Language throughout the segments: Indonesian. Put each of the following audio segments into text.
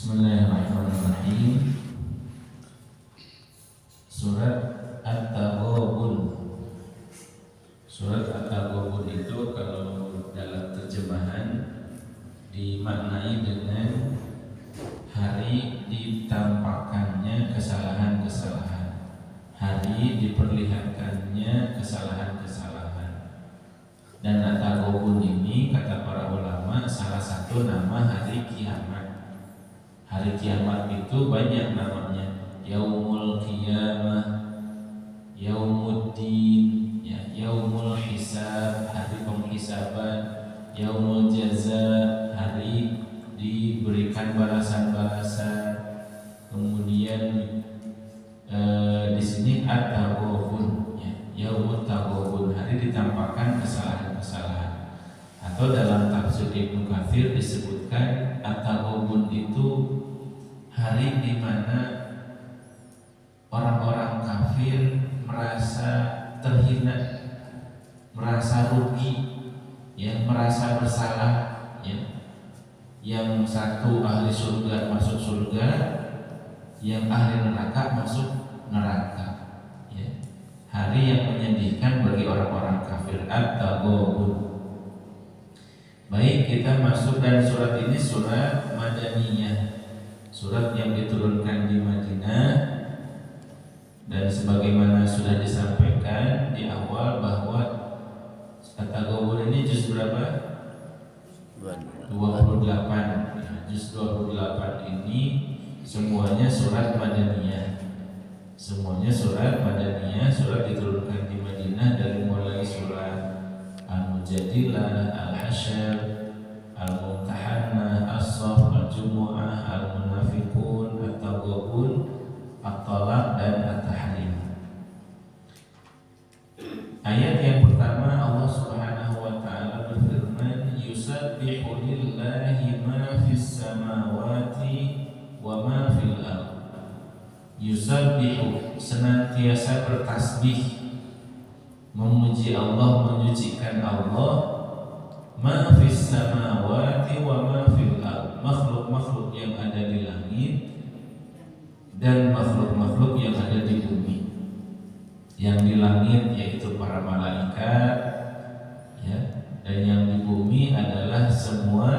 Bismillahirrahmanirrahim. Surat At-Taghabun. Surat At-Taghabun itu kalau dalam terjemahan dimaknai dengan hari ditampakkannya kesalahan-kesalahan, hari diperlihatkannya kesalahan-kesalahan. Dan At-Taghabun ini kata para ulama salah satu nama hari kiamat. Hari kiamat itu banyak namanya, Yaumul Qiyamah, Yaumuddin, ya, Yaumul Hisab, hari penghisaban, Yaumul Jaza, hari diberikan balasan-balasan. Kemudian di sini At-Taghabun, ya, Yaumut Taghabun, hari ditampakkan kesalahan-kesalahan. Atau dalam tafsir Ibnu Katsir disebutkan At-Taghabun itu hari di mana orang-orang kafir merasa terhina, merasa rugi, ya, merasa bersalah, ya. Yang satu ahli surga masuk surga, yang ahli neraka masuk neraka, ya. Hari yang menyedihkan bagi orang-orang kafir. At-Taghabun. Baik, kita masuk, dan surat ini surat Madaniyah, surat yang diturunkan di Madinah. Dan sebagaimana sudah disampaikan di awal bahwa At-Taghabun ini juz berapa? 28. Juz 28 ini semuanya surat Madaniyah. Semuanya surat Madaniyah, surat diturunkan di Madinah, dari mulai surat Al-Mujadilah, Al-Hasyr, Al-Mumtahanah, As-Saff, Al-Jumu'ah, Al-Munafiqun, At-Taghabun, At-Talaq, dan At-Tahrim. Ayat yang pertama, Allah Subhanahu wa taala berfirman, "Yusabbihu lillahi ma fis samawati wa ma fil ardh." Yusabbihu, senantiasa bertasbih, memuji Allah, menyucikan Allah, ma fis samawati wa ma fil ardh, makhluk-makhluk yang ada di langit dan makhluk-makhluk yang ada di bumi. Yang di langit yaitu para malaikat, ya, dan yang di bumi adalah semua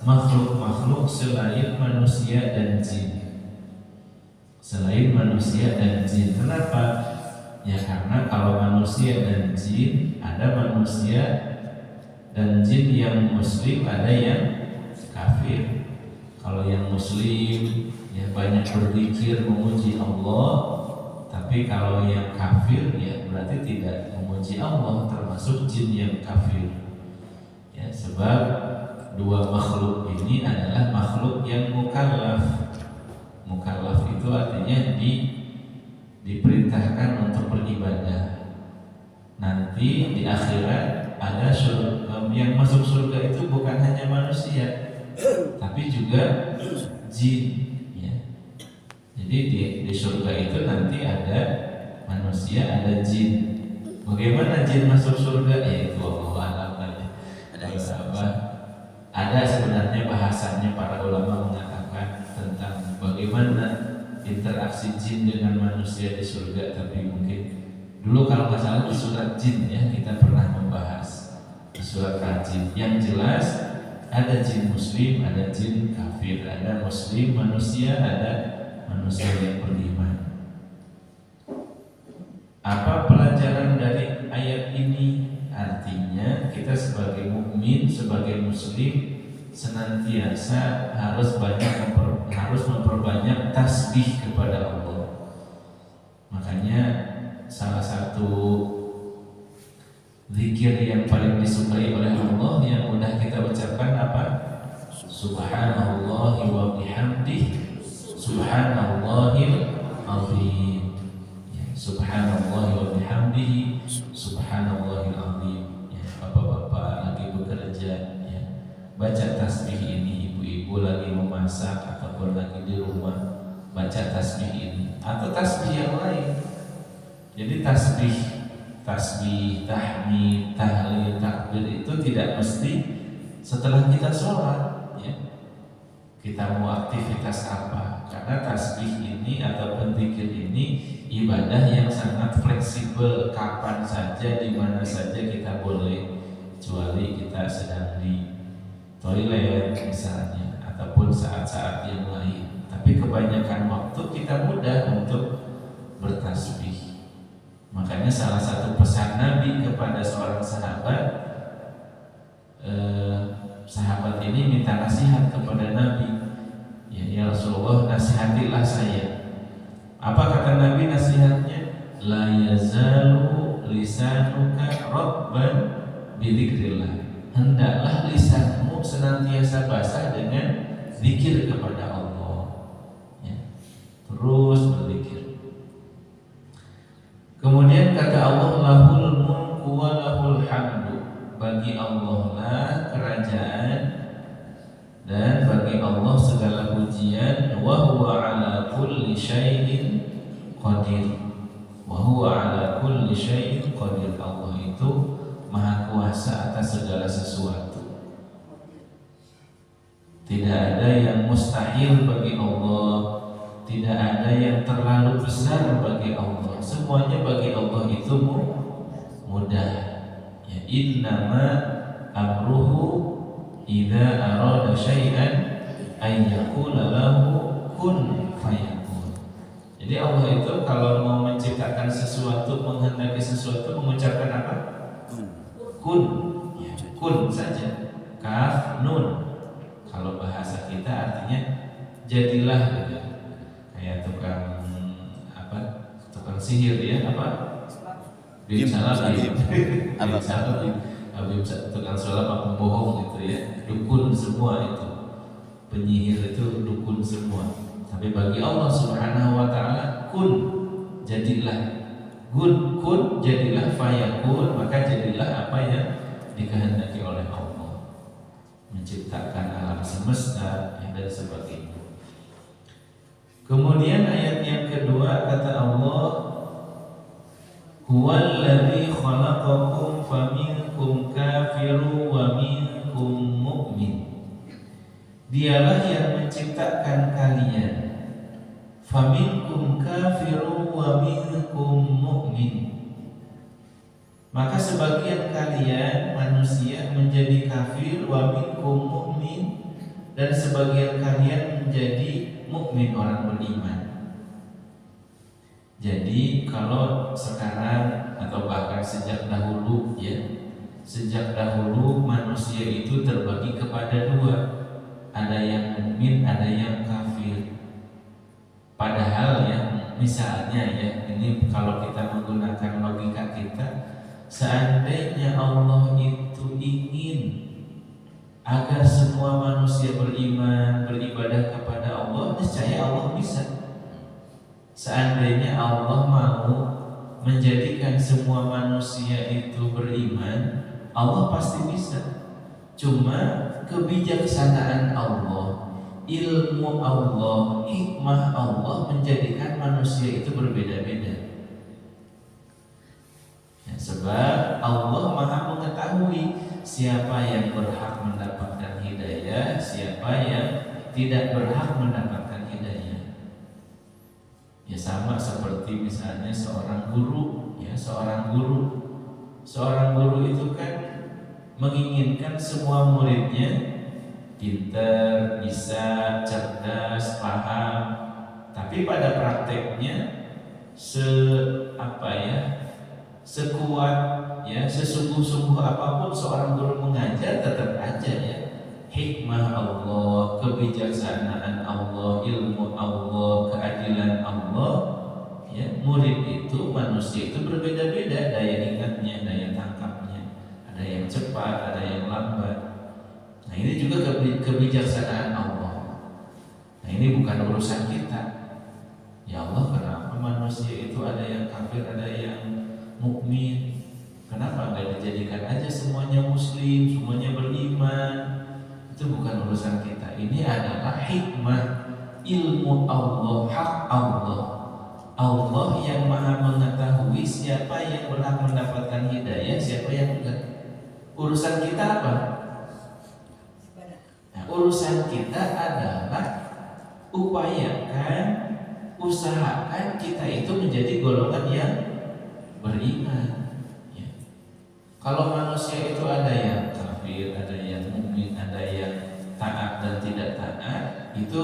makhluk-makhluk selain manusia dan jin. Selain manusia dan jin. Kenapa? Ya karena kalau manusia dan jin, ada manusia dan jin yang muslim, ada yang kafir. Kalau yang muslim, ya, banyak berzikir memuji Allah. Tapi kalau yang kafir, ya berarti tidak memuji Allah, termasuk jin yang kafir. Ya, sebab dua makhluk ini adalah makhluk yang mukallaf. Mukallaf itu artinya diperintahkan untuk beribadah. Nanti di akhirat ada surga, yang masuk surga itu bukan hanya manusia, tapi juga jin, ya. Jadi di surga itu nanti ada manusia, ada jin. Bagaimana jin masuk surga? Ya itu Allah alam. Ada sebenarnya bahasanya, para ulama mengatakan tentang bagaimana interaksi jin dengan manusia di surga. Tapi mungkin dulu kalau nggak salah di surat jin, ya, kita pernah membahas di surat Al-Jin. Yang jelas ada jin muslim, ada jin kafir, ada muslim manusia, ada manusia yang beriman. Apa pelajaran dari ayat ini? Artinya kita sebagai mukmin, sebagai muslim, senantiasa harus memperbanyak tasbih kepada Allah. Makanya salah satu zikir yang paling disukai oleh Allah yang mudah kita ucapkan apa? Subhanallah wa bihamdihi, Subhanallahil azim. Ya, Subhanallah wa bihamdihi, Subhanallahil azim. Ya, bapak-bapak lagi bekerja, ya, baca tasbih ini. Ibu-ibu lagi memasak ataupun lagi di rumah, baca tasbih ini atau tasbih yang lain. Jadi tasbih, tahmid, tahlil, takbir itu tidak mesti setelah kita sholat, ya. kita mau aktivitas apa. Karena tasbih ini ataupun zikir ini ibadah yang sangat fleksibel, kapan saja, di mana saja kita boleh, kecuali kita sedang di toilet misalnya ataupun saat-saat yang lain. Tapi kebanyakan waktu kita mudah untuk bertasbih. Makanya salah satu pesan Nabi kepada seorang sahabat, sahabat ini minta nasihat kepada Nabi, ya Rasulullah, nasihatilah saya. Apa kata Nabi nasihatnya? La yazalu lisanuka rabban bidzikrillah. Hendaklah lisanmu senantiasa basah dengan zikir kepada Allah, ya. Terus berzikir. Kemudian kata Allah, lahul mulku wa lahul hamdu. Bagi Allah lah kerajaan dan bagi Allah segala pujian. Wa huwa ala kulli syai'in qadir. Wa huwa ala kulli syai'in qadir. Allah itu maha kuasa atas segala sesuatu. Tidak ada yang mustahil bagi Allah, tidak ada yang terlalu besar bagi Allah. Semuanya bagi Allah itu mudah. Ya, innama amruhu idza arada syai'an ay yaqula lahu kun fayakun. Jadi Allah itu kalau mau menciptakan sesuatu, menghendaki sesuatu, mengucapkan apa? Kun. Ya, kun saja. Kaf nun. Kalau bahasa kita artinya jadilah gitu. Kayak tukang sihir ya, apa? Bim salah tukang sulap apa pembohong gitu ya. Dukun semua itu. Penyihir itu dukun semua. Tapi bagi Allah Subhanahu wa taala, kun, jadilah. Kun jadilah, fayakun, maka jadilah apa yang dikehendaki oleh Allah. Menciptakan alam semesta dan sebagainya. Kemudian ayat yang kedua kata Allah, huwallazi khalaqakum faminkum kafirun wa minkum mu'min. Dialah yang menciptakan kalian, faminkum kafirun wa minkum mu'min. Maka sebagian kalian manusia menjadi kafir, wa minkum mu'min, dan sebagian kalian menjadi mukmin, orang beriman. Jadi kalau sekarang atau bahkan sejak dahulu ya, sejak dahulu manusia itu terbagi kepada dua, ada yang mukmin, ada yang kafir. Padahal ya, misalnya ya, ini kalau kita menggunakan logika kita, seandainya Allah itu ingin agar semua manusia beriman, beribadah kepada Allah, niscaya Allah bisa. Seandainya Allah mau menjadikan semua manusia itu beriman, Allah pasti bisa. Cuma kebijaksanaan Allah, ilmu Allah, hikmah Allah menjadikan manusia itu berbeda-beda. Ya, sebab Allah Maha mengetahui siapa yang berhak mendapatkan hidayah, siapa yang tidak berhak mendapatkan hidayah. Ya sama seperti misalnya seorang guru, ya seorang guru itu kan menginginkan semua muridnya pintar, bisa, cerdas, paham. Tapi pada prakteknya sekuat ya, sesungguh-sungguh apapun seorang guru mengajar, tetap aja ya hikmah Allah, kebijaksanaan Allah, ilmu Allah, keadilan Allah, ya murid itu, manusia itu berbeda-beda daya ingatnya, daya tangkapnya, ada yang cepat, ada yang lambat. Nah ini juga kebijaksanaan Allah. Nah ini bukan urusan kita. Ya Allah, kenapa manusia itu ada yang kafir, ada yang mukmin? Kenapa nggak dijadikan aja semuanya muslim, semuanya beriman? Itu bukan urusan kita. Ini adalah hikmah, ilmu Allah, hak Allah. Allah yang maha mengetahui siapa yang berhak mendapatkan hidayah, siapa yang enggak. Urusan kita apa? Nah, urusan kita adalah upayakan, usahakan kita itu menjadi golongan yang beriman. Ya. Kalau manusia itu ada yang kafir, ada yang mukmin, ada yang taat dan tidak taat, itu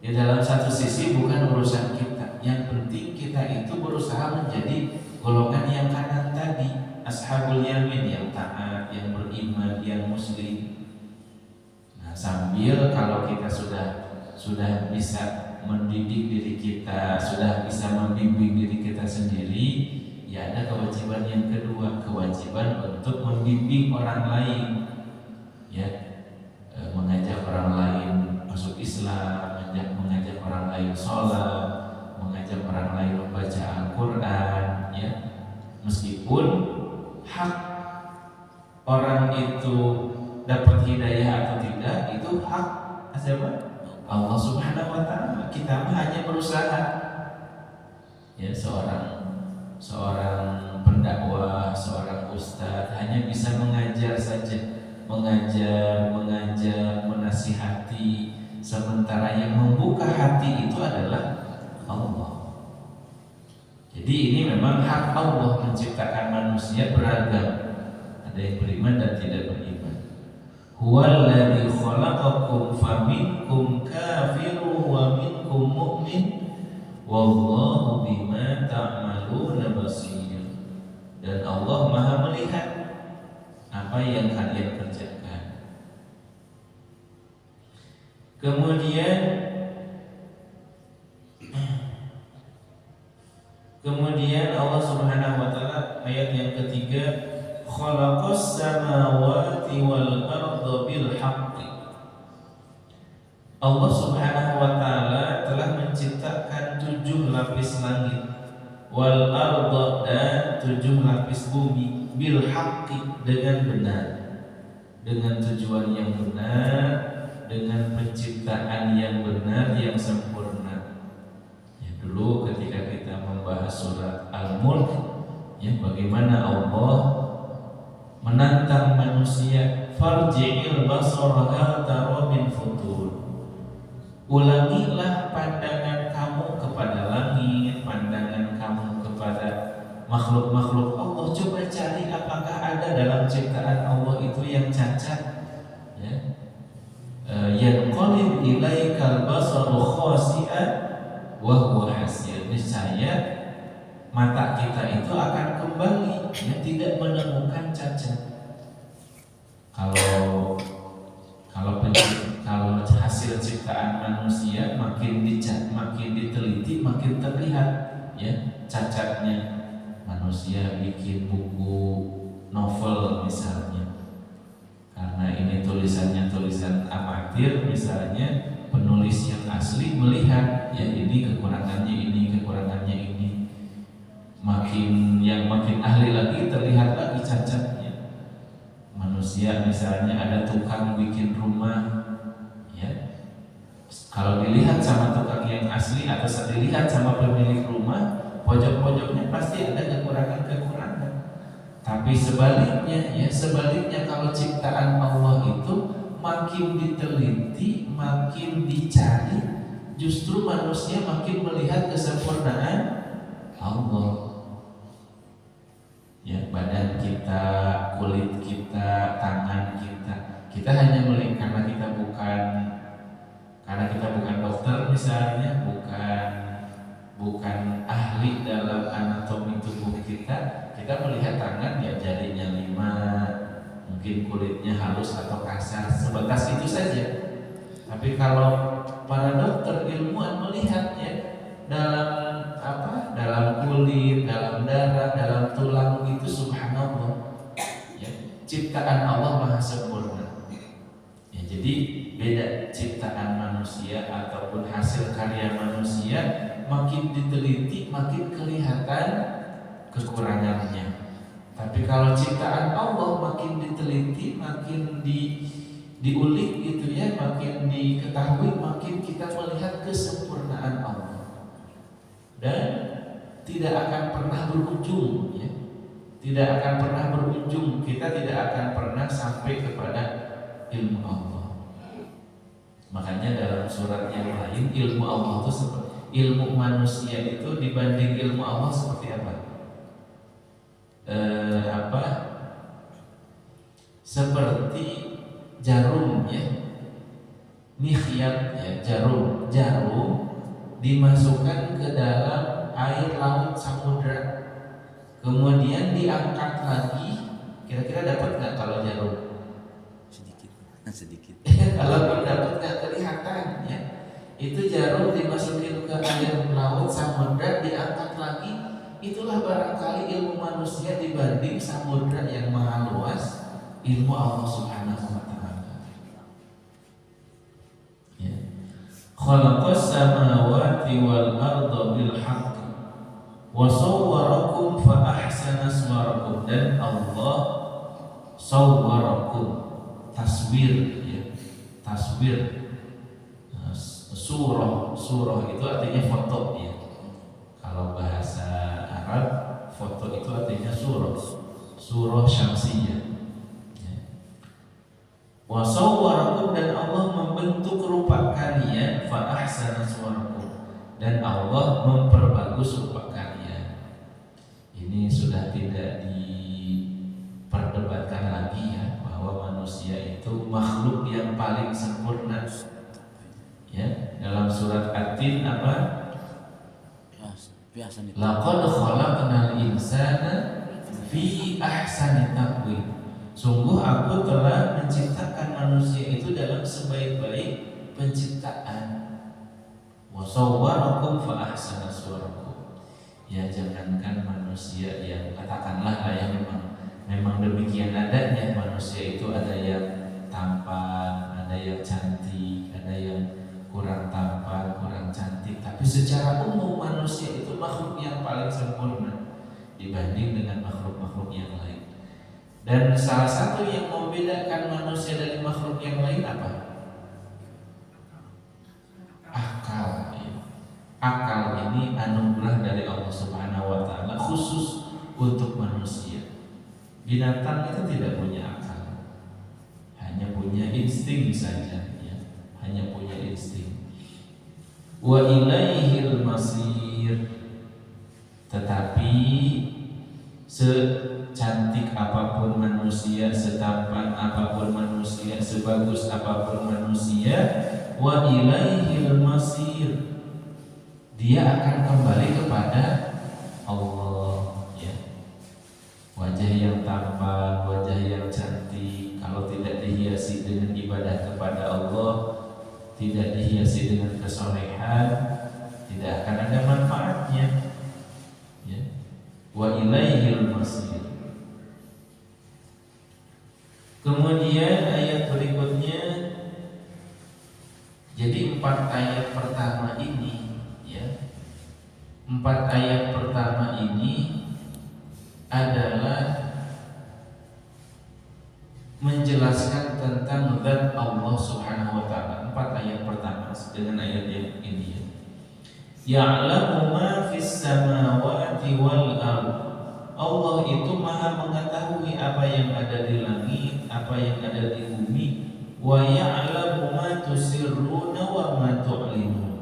ya dalam satu sisi bukan urusan kita. Yang penting kita itu berusaha menjadi golongan yang kanan tadi, ashabul yamin, yang taat, yang beriman, yang muslim. Nah, sambil kalau kita sudah bisa mendidik diri kita, sudah bisa membimbing diri kita sendiri, ya ada kewajiban yang kedua, kewajiban untuk membimbing orang lain, ya, mengajak orang lain masuk Islam, mengajak orang lain sholat, mengajak orang lain membaca Al-Quran, ya. Meskipun hak orang itu dapat hidayah atau tidak, itu hak siapa? Allah Subhanahu wa Ta'ala. Kita hanya berusaha, ya, seorang pendakwah, seorang ustadz hanya bisa mengajar saja, mengajar, menasihati, sementara yang membuka hati itu adalah Allah. Jadi ini memang hak Allah menciptakan manusia beragam, ada yang beriman dan tidak beriman. Huwallazi khalaqakum faminkum kafirun wa minkum mu'min wallahu bima ta'maluna basir. Dan Allah Maha melihat apa yang kalian kerjakan. Kemudian Allah Subhanahu wa taala ayat yang ketiga, khalaqas samawati wal arda bil haqqi. Allah Subhanahu wa taala telah menciptakan 7 lapis langit, wal arda, dan 7 lapis bumi, bil haqqi, dengan benar, dengan tujuan yang benar, dengan penciptaan yang benar, yang sempurna. Ya, dulu ketika kita membahas surat Al-Mulk, ya, bagaimana Allah menantang manusia, farji'il basara hal tara min futur. Ulangilah pandangan kamu kepada langit, pandangan kamu kepada makhluk-makhluk Allah. Coba cari apakah ada dalam ciptaan Allah itu yang cacat. Ya. Yanqalib ilaikal basaru khasi'an wa huwa hasir. Niscaya mata kita itu akan kembali, ya, tidak menemukan cacat. Kalau hasil ciptaan manusia makin diteliti, makin terlihat, ya, cacatnya. Manusia bikin buku novel misalnya, karena ini tulisannya tulisan amatir misalnya, penulis yang asli melihat, ya, ini kekurangannya ini. Makin ahli lagi, terlihat lagi cacatnya. Manusia misalnya ada tukang bikin rumah, ya, kalau dilihat sama tukang yang asli atau dilihat sama pemilik rumah, pojok-pojoknya pasti ada kekurangan. Tapi sebaliknya kalau ciptaan Allah itu makin diteliti, makin dicari, justru manusia makin melihat kesempurnaan Allah. Ya, badan kita, kulit kita, tangan kita hanya melihat karena kita bukan dokter misalnya, bukan ahli dalam anatomi tubuh kita melihat tangan, ya, jarinya 5, mungkin kulitnya halus atau kasar, sebatas itu saja. Tapi kalau para dokter ilmuwan melihatnya dalam kulit, dalam darah, dalam tulang, itu subhanallah, ya, ciptaan Allah maha sempurna. Ya, jadi beda ciptaan manusia ataupun hasil karya manusia, makin diteliti makin kelihatan kekurangannya. Tapi kalau ciptaan Allah makin diteliti, makin diulik gitu, ya, makin diketahui, makin kita melihat kesempurnaan Allah. Dan tidak akan pernah berujung, ya. Tidak akan pernah berujung, kita tidak akan pernah sampai kepada ilmu Allah. Makanya dalam surat yang lain ilmu Allah itu seperti ilmu manusia itu dibanding ilmu Allah seperti apa? Apa? Seperti jarum ya, mikhyat ya, jarum dimasukkan ke dalam air laut samudra, kemudian diangkat lagi, kira-kira dapat nggak kalau jarum? Sedikit. Kalau dapat nggak kelihatan ya. Itu jarum dimasukin ke air laut samudra, diangkat lagi. Itulah barangkali ilmu manusia dibanding samudra yang maha luas, ilmu Allah Subhanahu wa taala. Ya. Khalaqas samawati wal arda bil haqq wa sawwarakum fa ahsana suwarakum. Dan Allah sawwarakum, taswir ya, taswir. Surah itu artinya foto ya. Kalau bahasa Arab foto itu artinya surah syamsiyah ya. Wa sawwarakum, dan Allah membentuk rupa kalian, fa ahsana suwarakum, dan Allah memperbagus rupa kalian. Ini sudah tidak diperdebatkan lagi ya, bahwa manusia itu makhluk yang paling sempurna ya. Dalam surat At-Tin apa? Laqad khalaqnal insana fi ahsani taqwim. Sungguh aku telah menciptakan manusia itu dalam sebaik-baik penciptaan. Wa sawwarakum fa ahsana suwarakum. Ya, jangankan manusia yang katakanlah yang memang demikian adanya. Manusia itu ada yang tampan, ada yang cantik, ada yang kurang tampan, kurang cantik, tapi secara umum manusia itu makhluk yang paling sempurna dibanding dengan makhluk-makhluk yang lain. Dan salah satu yang membedakan manusia dari makhluk yang lain apa? Akal ya. Akal ini anugerah dari Allah Subhanahu wa taala khusus untuk manusia. Binatang itu tidak punya akal, hanya punya insting saja ya. Hanya punya insting. Wa ilaihil masir. Tetapi secantik apapun manusia, setampan apapun manusia, sebagus apapun manusia, wa ilaihil masir, dia akan kembali kepada Allah ya. Wajah yang tampan, wajah yang cantik, kalau tidak dihiasi dengan ibadah kepada Allah, tidak dihiasi dengan kesolehan, tidak akan ada manfaatnya ya. Wa ilaihil masir. Kemudian ayat berikutnya, jadi 4 ayat pertama ini ya, 4 ayat pertama ini adalah menjelaskan tentang zat Allah Subhanahu wa taala. 4 ayat pertama dengan ayat yang ini ya. Ya'lamu ma fis samawati wal ardh. Allah itu Maha mengetahui apa yang ada di langit, apa yang ada di bumi. Wa ya'lamu ma tusirruna wa ma tu'linun.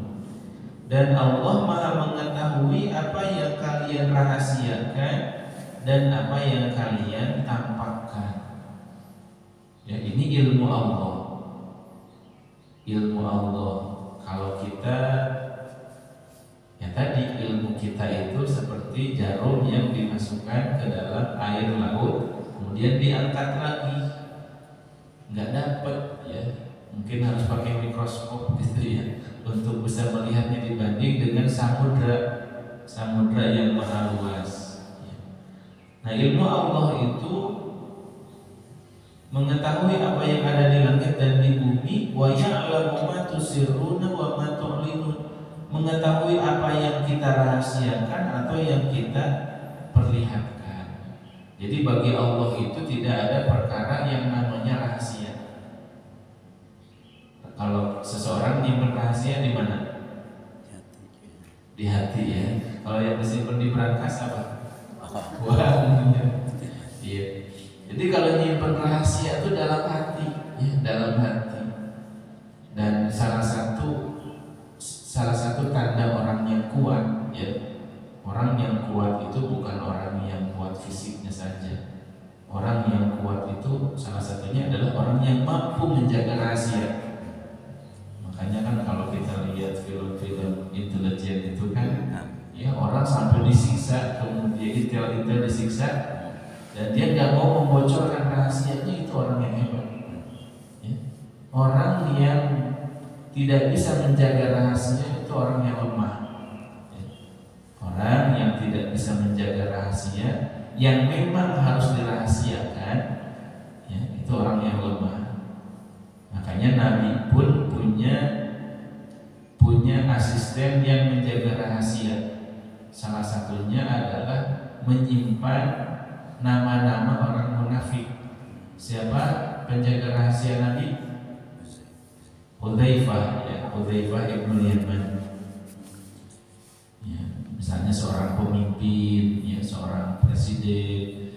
Dan Allah Maha mengetahui apa yang kalian rahasiakan dan apa yang kalian tampakkan. Ya, ini ilmu Allah. Ilmu Allah. Kalau kita ya tadi ilmu kita itu seperti jarum yang dimasukkan ke dalam air laut, kemudian diangkat lagi, nggak dapat ya. Mungkin harus pakai mikroskop gitu ya untuk bisa melihatnya dibanding dengan samudra yang maha luas. Nah, ilmu Allah itu mengetahui apa yang ada di langit dan di bumi. Wa ya'lamu ma tusirruna wa ma tu'linun. Mengetahui apa yang kita rahasiakan atau yang kita perlihatkan. Jadi bagi Allah itu tidak ada perkara yang namanya rahasia. Kalau seseorang nyimpen rahasia di mana? Di hati ya. Kalau yang disimpan di brankas apa? Uang. Iya. Jadi kalau nyimpen rahasia itu dalam hati, ya, dalam hati. Dan salah disiksa, kemudian intel disiksa, dan dia nggak mau membocorkan rahasianya, itu orang yang hebat. Ya. Orang yang tidak bisa menjaga rahasia itu orang yang lemah. Ya. Orang yang tidak bisa menjaga rahasia yang memang harus dirahasiakan, ya, itu orang yang lemah. Makanya Nabi pun punya asisten yang menjaga rahasia. Salah satunya adalah menyimpan nama-nama orang munafik. Siapa penjaga rahasia Nabi? Hudzaifah, ya, Hudzaifah ibnu Yaman. Ya, misalnya seorang pemimpin, ya, seorang presiden,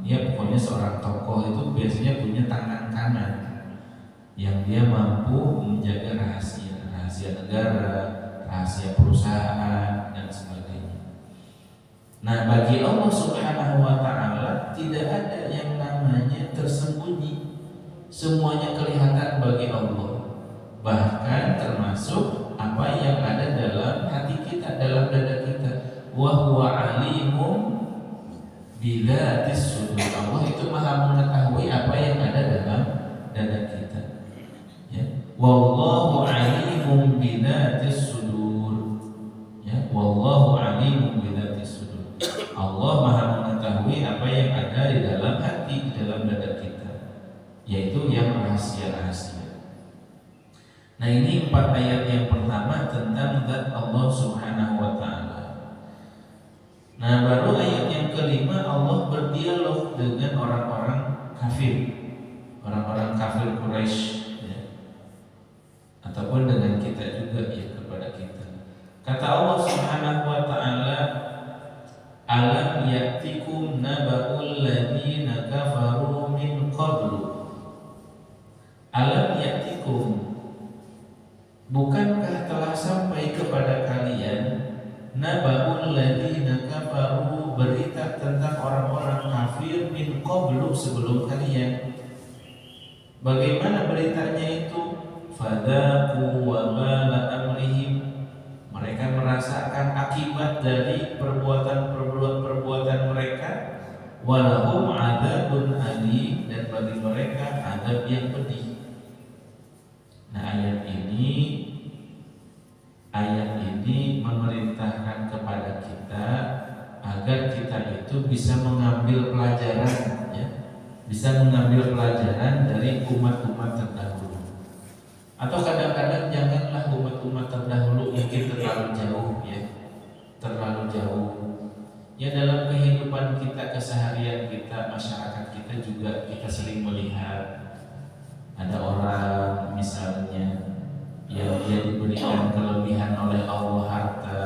pokoknya seorang tokoh itu biasanya punya tangan kanan yang dia mampu menjaga rahasia negara, rahasia perusahaan, dan sebagainya. Nah, bagi Allah Subhanahu wa Ta'ala tidak ada yang namanya tersembunyi. Semuanya kelihatan bagi Allah. Bahkan termasuk apa yang ada dalam hati kita, dalam dada kita. Wa huwa alimun bilatis sudur. Allah itu maha mengetahui apa yang ada dalam dada kita. Ya. Wallahu alimun bilatis sudur. Ya, wallahu alimun bilatis sudur. Allah maha mengetahui apa yang ada di dalam hati, di dalam dada kita, yaitu yang rahasia-rahasia. Nah, ini 4 ayat yang pertama tentang zat Allah Subhanahu wa Ta'ala. Nah, baru ayat yang kelima Allah berdialog dengan orang-orang kafir, orang-orang kafir Quraisy, ya. Ataupun dengan kita juga, ya, kepada kita. Kata Allah Subhanahu wa Ta'ala, alam ya'tikum naba'ul ladzina kafaru min qablu. Alam ya'tikum, bukankah telah sampai kepada kalian naba'ul ladzina kafaru, berita tentang orang-orang kafir min qablu, sebelum kalian. Bagaimana beritanya itu? Fadaqu wabala amrihim, mereka merasakan akibat dari perbuatan mereka. Walahum adzabun alim, dan bagi mereka azab yang pedih. Nah, ayat ini memerintahkan kepada kita agar kita itu bisa mengambil pelajaran, ya, bisa mengambil pelajaran dari umat-umat terdahulu. Atau kadang-kadang janganlah umat-umat terdahulu mungkin terlalu jauh, ya, terlalu jauh. Ya, dalam kehidupan kita, keseharian kita, masyarakat kita juga kita sering melihat ada orang misalnya yang dia diberikan kelebihan oleh Allah, harta,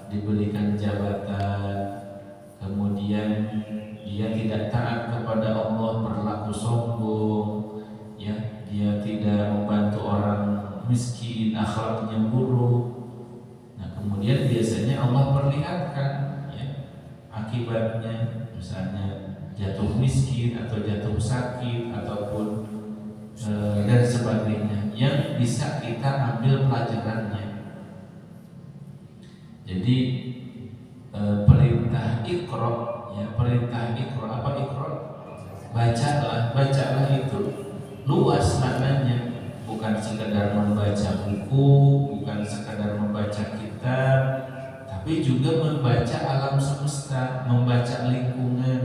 diberikan jabatan, kemudian dia tidak taat kepada Allah, berlaku sombong, ya, dia tidak membantu orang miskin, akhlaknya buruk. Nah, kemudian biasanya Allah perlihatkan, ya, akibatnya, misalnya jatuh miskin atau jatuh sakit ataupun dan sebagainya, yang bisa kita ambil pelajarannya. Jadi perintah Iqra, ya, perintah Iqra, apa Iqra? Bacalah itu luas maknanya, bukan sekedar membaca buku, bukan sekedar membaca kitab, tapi juga membaca alam semesta, membaca lingkungan,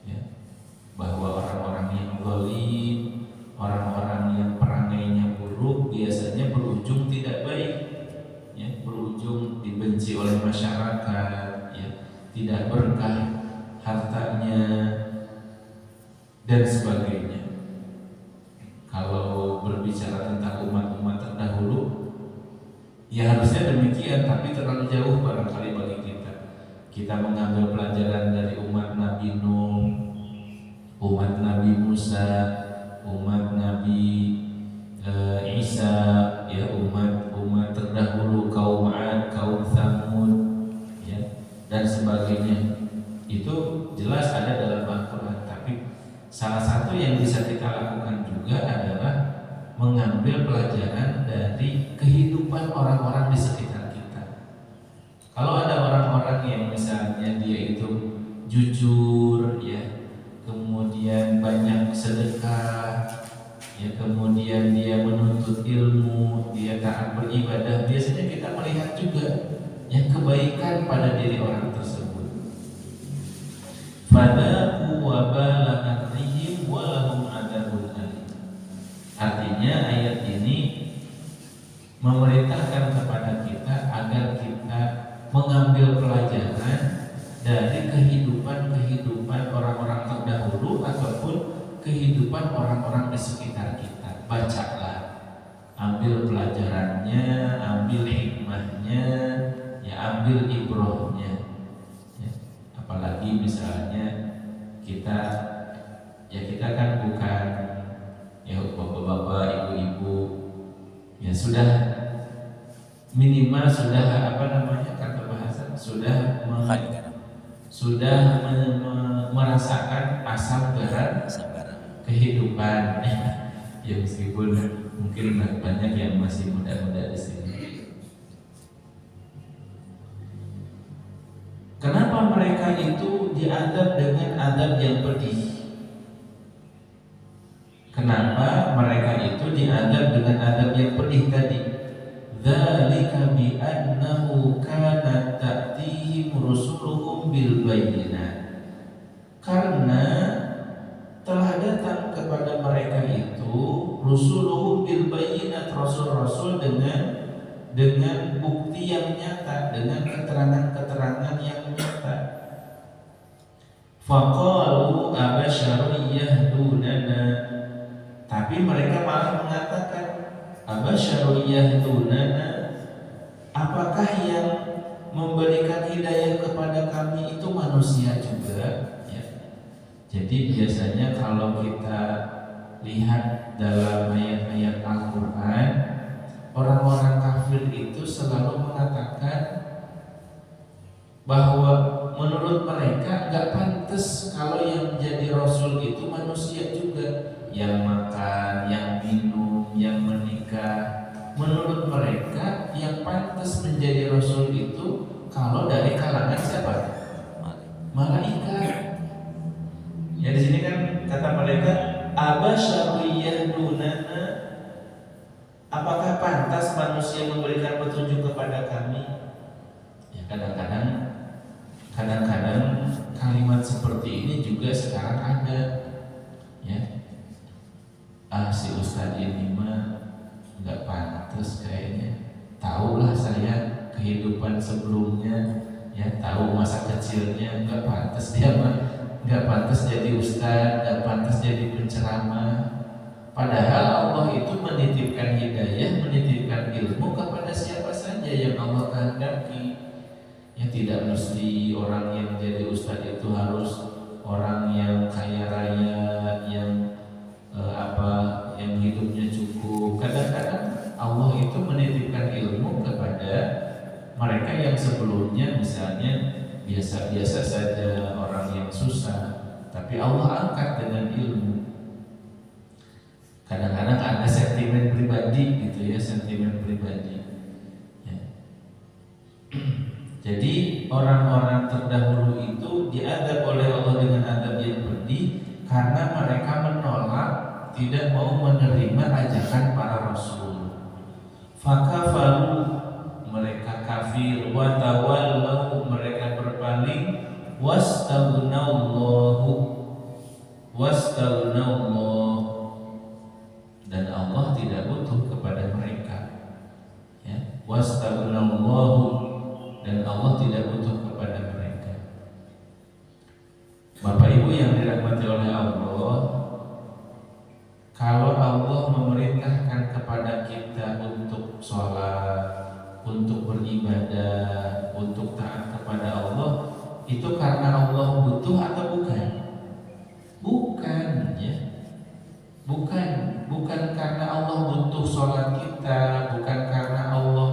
ya, bahwa orang-orang yang zalim, orang-orang yang perangainya buruk biasanya berujung tidak baik, ya, berujung dibenci oleh masyarakat, ya, tidak berkah hartanya dan sebagainya. Kalau berbicara tentang umat-umat terdahulu, ya harusnya demikian, tapi terlalu jauh barangkali bagi kita. Kita mengambil pelajaran dari umat Nabi Nuh, umat Nabi Musa, umat Nabi Isa, ya, umat terdahulu, kaum Ad, kaum Tsamud, ya, dan sebagainya. Itu jelas ada dalam Al-Quran. Tapi salah satu yang bisa kita lakukan juga adalah mengambil pelajaran dari kehidupan orang-orang di sekitar kita. Kalau ada orang yang misalnya dia itu jujur ya, kemudian banyak sedekah ya, kemudian dia menuntut ilmu, dia taat beribadah, biasanya kita melihat juga yang kebaikan pada diri orang tersebut. Fadaqu wabala amrihim wa lahum adzabun alim. Artinya ayat ini memerintahkan kepada kita agar kita mengambil pelajaran dari kehidupan orang-orang terdahulu ataupun kehidupan orang-orang di sekitar kita. Bacalah, ambil pelajarannya, ambil hikmahnya, ya ambil ibrohnya ya. Apalagi misalnya kita kan bukan ya bapak-bapak, ibu-ibu, ya sudah minimal sudah kata bahasa sudah merasakan asam garam kehidupan ya, meskipun mungkin banyak yang masih muda-muda di sini. Kenapa mereka itu diadab dengan adab yang pedih? Kenapa mereka itu diadab dengan adab yang pedih tadi? Dzalika bi annahu kanat ta'tihim rusuluhum bil bayyinat. Karena telah datang kepada mereka itu rusuluhum bil bayyinat, rasul-rasul dengan bukti yang nyata, dengan keterangan-keterangan yang nyata. Faqalu abasyarun yahdunana, tapi mereka malah mengatakan abasyarun yahdunana, apakah yang memberikan hidayah kepada kami itu manusia juga ya. Jadi biasanya kalau kita lihat dalam ayat-ayat Al-Quran, orang-orang kafir itu selalu mengatakan bahwa menurut mereka gak pantas kalau yang jadi rasul itu manusia juga, yang makan, yang minum, yang menikah. Menurut mereka yang pantas menjadi rasul itu kalau dari kalangan siapa? Malaikat. Ya di sini kan kata mereka abasyarun yahdunana, apakah pantas manusia memberikan petunjuk kepada kami? Ya kadang-kadang kalimat seperti ini juga sekarang ada. Ya, si Ustadz ini mah nggak pantas kayaknya. Tahulah saya kehidupan sebelumnya, ya tahu masa kecilnya, nggak pantas dia mah, nggak pantas jadi ustadz, nggak pantas jadi penceramah. Padahal Allah itu menitipkan hidayah, menitipkan ilmu kepada siapa saja yang Allah kehendaki. Ya tidak mesti orang yang jadi ustadz itu harus orang yang kaya raya, yang yang hidupnya cukup. Kadang-kadang Allah itu menitipkan ilmu kepada mereka yang sebelumnya misalnya biasa-biasa saja, orang yang susah, tapi Allah angkat dengan ilmu. Kadang-kadang ada sentimen pribadi gitu ya, sentimen pribadi ya. Jadi orang-orang terdahulu itu diadab oleh Allah dengan adab yang pedih karena mereka menolak, tidak mau menerima ajakan para rasul. Fakafaru, mereka kafir, wa tawallau, mereka berpaling, wastaghnaullahu, dan Allah tidak butuh kepada mereka. Ya, wastaghnaullahu, dan Allah tidak butuh kepada mereka. Bapak Ibu yang dirahmati oleh Allah, kalau Allah memerintahkan kepada kita untuk sholat, untuk beribadah, untuk taat kepada Allah, itu karena Allah butuh atau bukan? Bukan ya. Bukan karena Allah butuh sholat kita, bukan karena Allah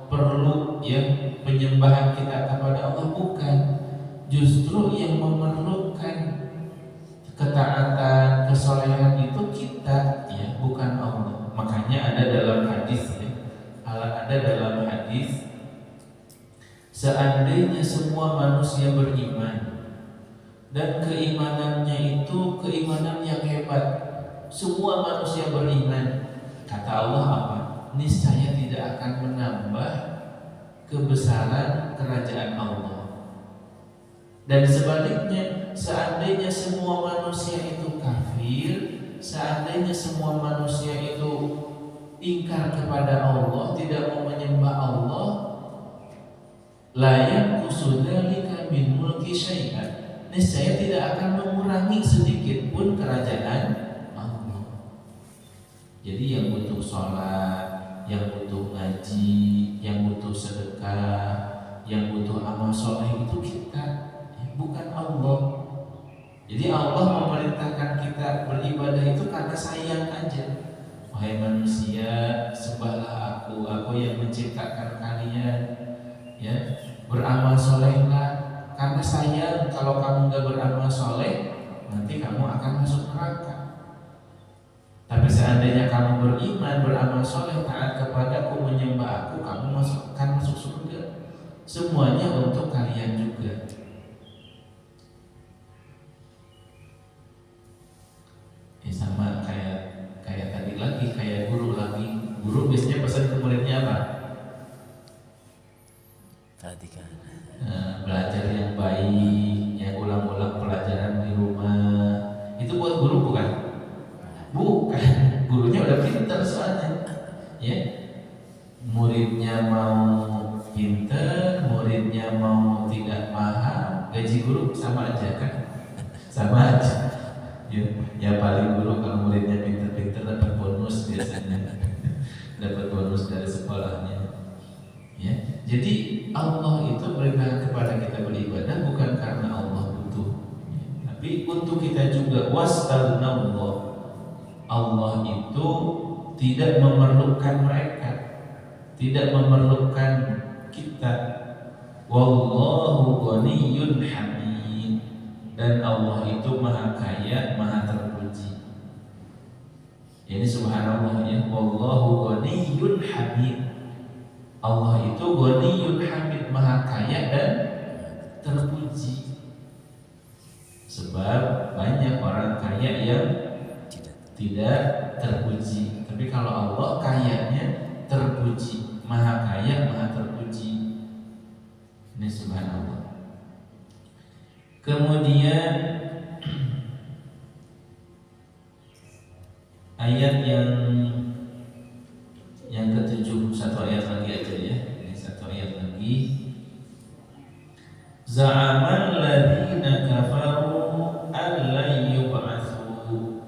perlu ya penyembahan kita kepada Allah, bukan. Justru yang memerlukan ketaatan, kesolehan itu kita ya, bukan Allah. Makanya ada dalam hadis ya, ada dalam hadis Seandainya semua manusia beriman dan keimanannya itu keimanan yang hebat, semua manusia beriman, kata Allah apa? Niscaya tidak akan menambah kebesaran kerajaan Allah. Dan sebaliknya, seandainya semua manusia itu kafir, seandainya semua manusia itu ingkar kepada Allah, tidak mau menyembah Allah, la yanqusu dzalika min mulki syai'an, niscaya tidak akan mengurangi sedikit pun kerajaan Allah. Jadi yang butuh sholat, yang butuh ngaji, yang butuh sedekah, yang butuh amal soleh itu kita, bukan Allah. Jadi Allah memerintahkan kita beribadah itu karena sayang aja. Wahai manusia, sembahlah aku yang menciptakan kalian. Ya, beramal solehlah karena sayang. Kalau kamu nggak beramal soleh, nanti kamu akan masuk neraka. Tapi seandainya kamu beriman, beramal soleh, taat kepadaku, menyembah aku, kamu akan masuk surga. Semuanya untuk kalian juga. Sama kayak tadi lagi, kayak guru lagi. Guru biasanya pesan ke muridnya apa? Perhatikan. Belajar yang baik, ya ulang-ulang pelajaran di rumah. Itu buat guru bukan? Bukan. Gurunya udah pintar soalnya. Ya. Muridnya mau pintar, muridnya mau tidak paham, gaji guru sama aja kan? Sama aja. Ya paling guru kalau muridnya pintar-pintar dapat bonus biasanya. Dapat bonus dari sekolahnya. Ya. Jadi Allah itu beribadah kepada kita beribadah bukan karena Allah butuh, tapi untuk kita juga. Wastaghfirullah. Allah itu tidak memerlukan mereka, tidak memerlukan kita. Wallahu ghaniyyun hamid. Dan Allah itu maha kaya, maha terpuji. Ini subhanallah ya. Wallahu ghaniyyun hamid. Allah itu ghaniyyun hamid, maha kaya dan terpuji. Sebab banyak orang kaya yang tidak terpuji. Tapi kalau Allah kayanya terpuji, maha kaya, maha terpuji. Ini subhanallah. Kemudian ayat yang ke-7, satu ayat lagi aja ya. Ini satu ayat lagi. Za'amal ladzina kafaru allan yub'atsu.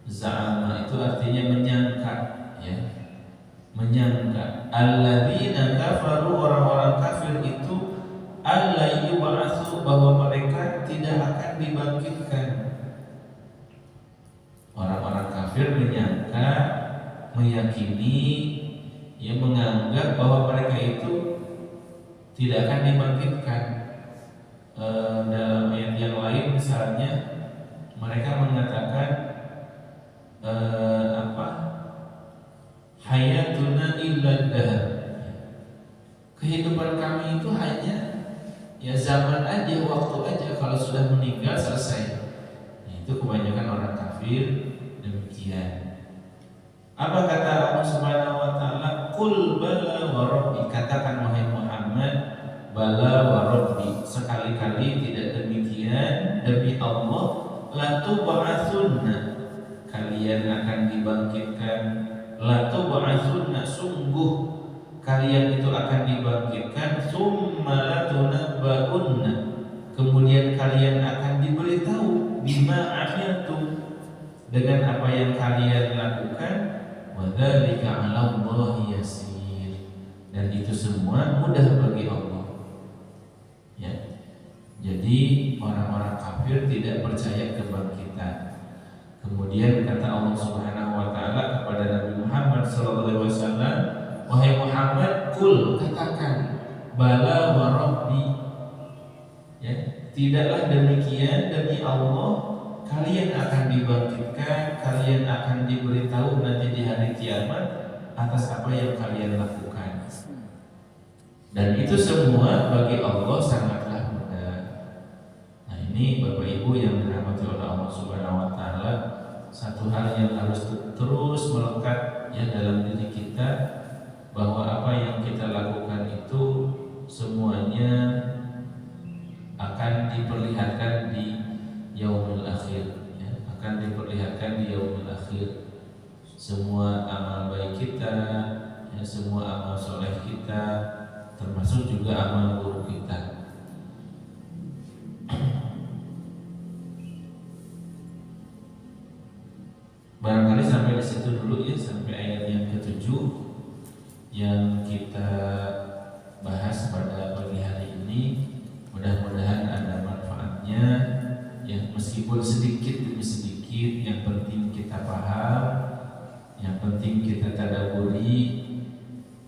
Za'ama itu artinya menyangka ya. Menyangka. Alladzina kafaru, orang-orang kafir itu, allan yub'atsu, bahwa mereka tidak akan dibangkitkan. Orang-orang kafir menyangka, meyakini, ya, menganggap bahwa mereka itu tidak akan dibangkitkan. Dalam ayat yang lain misalnya mereka mengatakan hayatuna illa dahar, kehidupan kami itu hanya ya zaman aja, waktu aja, kalau sudah meninggal selesai. Itu kebanyakan orang kafir demikian. Apa kata Allah Subhanahu wa taala? Qul bala wa rabbi, katakan wahai Muhammad, bala wa rabbi, sekali-kali tidak demikian, demi Allah, la tub'atsunna, kalian akan dibangkitkan, la tub'atsunna, sungguh kalian itu akan dibangkitkan, summa la tunabba'unna, kemudian kalian akan diberitahu, bima amiltum, dengan apa yang kalian lakukan, wa dzalika 'ala Allahi yasir, dan itu semua mudah bagi Allah. Ya. Jadi orang-orang kafir tidak percaya kebangkitan. Kemudian kata Allah Subhanahu wa taala kepada Nabi Muhammad sallallahu alaihi wasallam, wahai Muhammad, qul, katakan, bala wa rabbi, ya, tidaklah demikian, demi Allah kalian akan dibangkitkan, kalian akan diberitahu nanti di hari kiamat atas apa yang kalian lakukan. Dan itu semua bagi Allah sangatlah mudah. Nah ini Bapak Ibu yang dirahmati oleh Allah Subhanahu Wa Taala, satu hal yang harus terus melekat ya dalam diri kita, bahwa apa yang kita lakukan itu semuanya akan diperlihatkan di yaumil akhir ya, akan diperlihatkan di yaumil akhir. Semua amal baik kita ya, semua amal soleh kita, termasuk juga amal buruk kita. Barangkali sampai di situ dulu ya, sampai ayat yang ke-7 yang kita bahas pada pagi hari ini. Mudah-mudahan ada manfaatnya ya, meskipun sedikit demi sedikit, yang penting kita paham, yang penting kita tadaburi.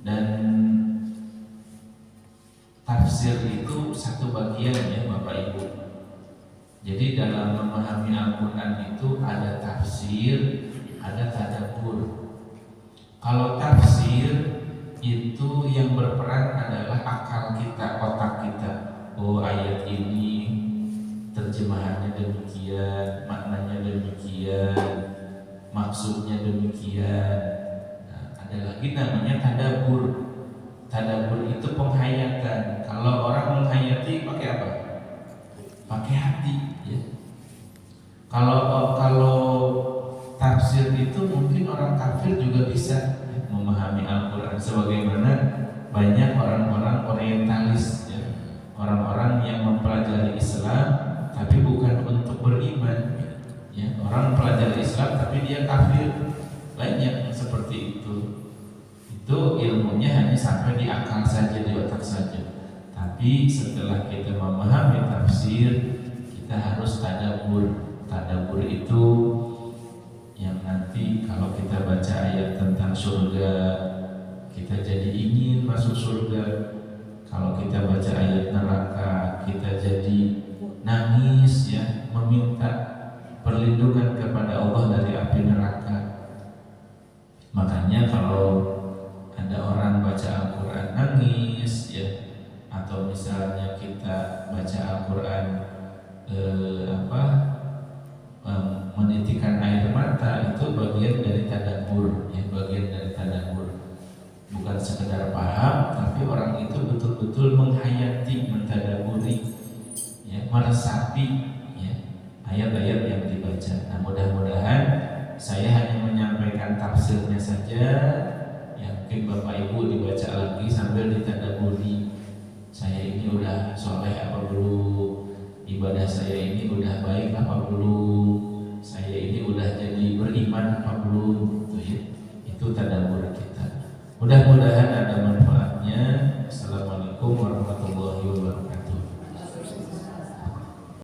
Dan tafsir itu satu bagian ya Bapak Ibu. Jadi dalam memahami Al-Quran itu ada tafsir, ada tadabbur. Kalau tafsir itu yang berperan adalah akal kita, otak kita. Oh ayat ini terjemahannya demikian, maknanya demikian, maksudnya demikian. Nah, ada lagi namanya tadabbur. Tadabbur itu penghayatan. Kalau orang menghayati pakai apa? Pakai hati ya. Kalau tafsir itu mungkin orang kafir juga bisa ya, memahami Al-Quran, sebagaimana banyak orang-orang orientalis ya, orang-orang yang mempelajari Islam tapi bukan untuk beriman ya. Orang pelajari Islam tapi dia kafir, banyak seperti itu. Itu ilmunya hanya sampai di akal saja, di otak saja. Tapi setelah kita memahami tafsir, kita harus tadabbur. Tadabbur itu yang nanti kalau kita baca ayat tentang surga, kita jadi ingin masuk surga. Kalau kita baca ayat neraka, kita jadi nangis ya, meminta perlindungan kepada Allah dari api neraka. Makanya kalau ada orang baca Al-Quran nangis ya, atau misalnya kita baca Al-Quran menitikan air mata, itu bagian dari tadabbur ya, bagian dari tadabbur. Bukan sekedar paham, tapi orang itu betul-betul menghayati, mentadaburi ya, meresapi ya, ayat-ayat yang dibaca. Nah mudah-mudahan saya hanya menyampaikan tafsirnya saja ya, mungkin Bapak Ibu dibaca lagi sambil ditadaburi. Saya ini udah soleh apa belum? Ibadah saya ini udah baik apa belum? Saya ini udah jadi beriman apa belum? Itu ya, itu tadabbur kita. Mudah-mudahan ada manfaatnya. Assalamualaikum warahmatullahi wabarakatuh.